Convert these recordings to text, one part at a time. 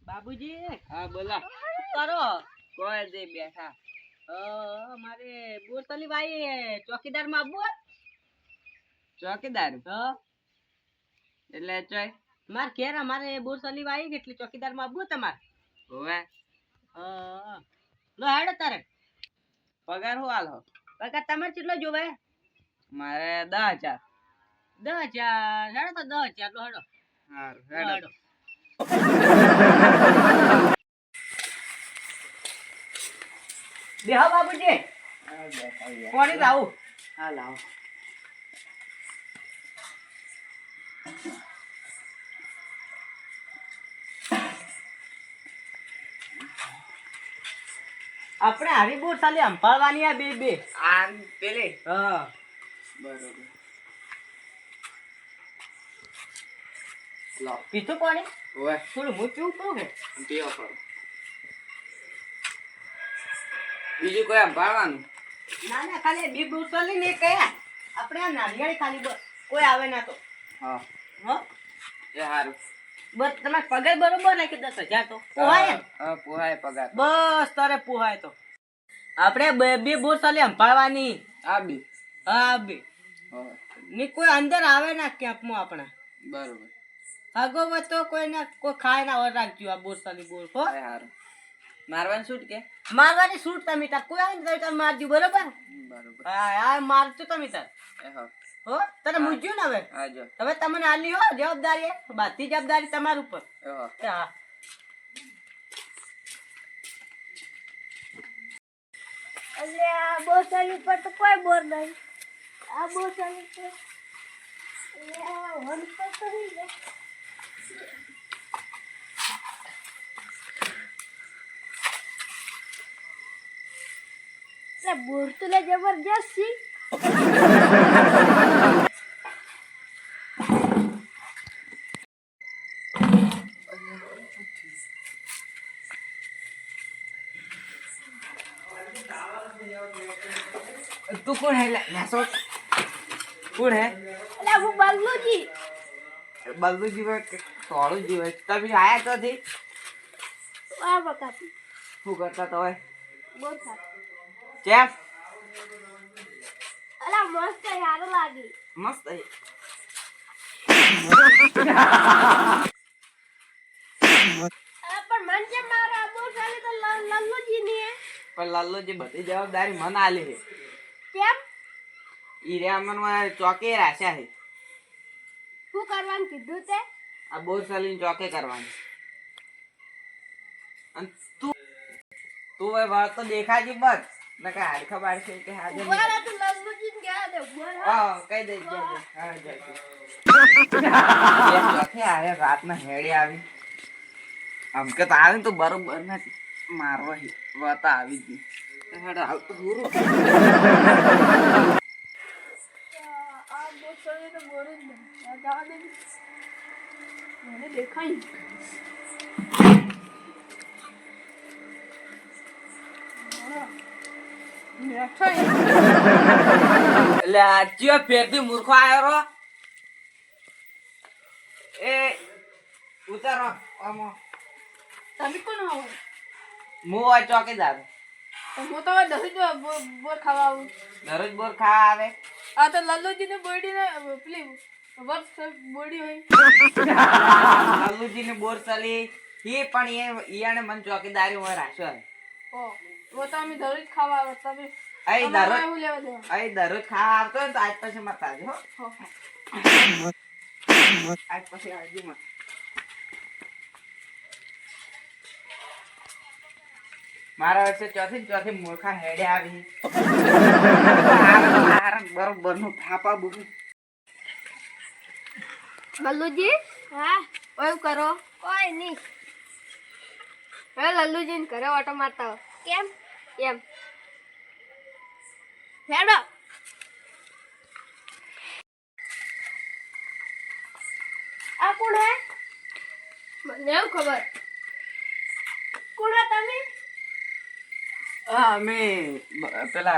બાબુજી હા બોલો. કરો કોઈ દે બેઠા. મારે બોરતલી ભાઈ ચોકીદાર માં આવવું ચોકીદાર હોય એટલે ચોય માર ઘેર અમારે બોરતલી ભાઈ એટલે ચોકીદાર માં આવવું તમારે હોવે. લો હેડો તારે પગાર હું આલો? પગાર તમારે કેટલો જોવે? મારે 10,000. 10,000 હેડો તો 10,000 લો હેડો. હારું લો, હેડો. બેહો બાબુજી પાણી લાવું. હા લાવો. આપણે હારી બોરતલી સંભાળવાની આ બે આ પેલી હા બરોબર. લાવ. પીધું પાણી હોવે. થોડું હું પીવું કહું કે પીવો કરો. બીજું કોઈ સંભાળવાનું? ના ના ખાલી બે બોરતલી ને કયા આપણે આ નારિયેળી ખાલી કોઈ આવે ના તો હા હો એ હારું. બસ તમારે પગાર બરોબર ને કે 10,000 તો પોહાય ને? હા પોહાય પગાર. બસ તારે પોહાય તો આપણે બે બોરતલી સંભાળવાની. આ બી હા બે હોવે. ની કોઈ અંદર આવે ના કેમ્પમાં આપણે બરોબર. આગો તો કોઈ ના કોઈ ખાય ના ઓર રાખજો આ બોરતલી બોર હો. એ હારું. મારવાનું છૂટ કે? મારવાની છૂટ તમે તાર કોઈ આવે ને તો મારજો બરોબર. બરોબર. હા મારજો તમે તાર એ હા. હો તને મૂજ્યું ને હવે આજો. હવે તમને આલી હો જવાબદારી બધી જવાબદારી તમારી ઉપર. એ હા. હા એટલે આ બોરતલી પર તો કોઈ બોર નહીં. આ બોરતલી પર વન પર તો નહીં ને. એટલે બોર તો લે જબરજસ્ત છે. तू कौन है? मैसो कौन है? એટલે હું બગલુજી बल्लू जी में सोलू जी में तभी आया तो थी આ બકાતી तू करता तो है બોર ખાતી. चेफ અલા મસ્ત સારું લાગે. मस्त है પણ મન કેમ મારે આ બોરતલી તો લલ્લુજી ની હે. पर लालू जी बड़ी जवाबदारी मन आले है કેમ ईरे मन में चौके राशा है શું કરવાનું કીધું તે? अब बहुत साली चौके करवानी तू तू वह बात तो देखा जी बस न का हाड़ खबर से के हाजिर ઉભા તો લલ્લુજી ને ગયા દે ઉભા રહો. हां कह दे जे हां जा ये चौके आए रात में हेड़ी आवी हमके तो आवे तो बरोबर न मारवा ही वाता आवी जी हेड़ा हाल तो गुरु આ બોરતલી તો બોર જ નહીં. આ જવા દે મને દેખાય. ले आजियो पेटी मूर्खो आयो रो ए उतारो आमो તમે કોણ આવો? मु आ चौकीदार હું તો દસ બોર ખાવા આવું. दररोज बोर खा आवे આ તો લલ્લુજી ને બોડી ને પેલી વર્ષ બોડી હોય. लालू जी ने बोर चली ही पण ये ने मन चौकीदारी में राखो है ઓ वो तो અમે દરરોજ ખાવા આવે. તમે आई તમારે दररोज એવું લેવા देवा. आई दररोज खा आवतो तो आज पछी मत आजो हो आज पछी आजी मत मारा वर्षे चौथी मूर्खा हेडे आवी आरन बरोबर नु थापा बुगी લલ્લુજી હા ઓય કરો કોઈ નહીં. હવે લલ્લુજી ને ઘરે ઓટો મારતા હો. કેમ એમ હેડો. આ કોણ હે? મને એવું ખબર. કોણ હે તમે? हाँ मैं पेला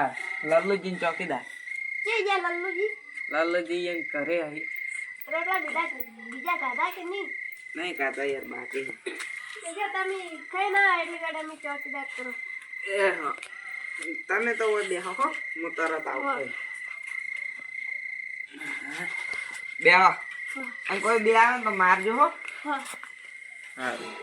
लालू जी चौकीदार કે ગયા લલ્લુજી? लालू जी ये करे आई રોટલા બીજા ખાધા કે નહીં? નહીં ખાતા યાર બાકી એટલે તમે ખાઈ ના આવે એટલે કાઢે અમે ચોકીદાર કરો એ હા તમે તો ઓય બેહો હો હું તરત આવું બેહો અને કોઈ બે આવે ને તો મારજો હો હા સારું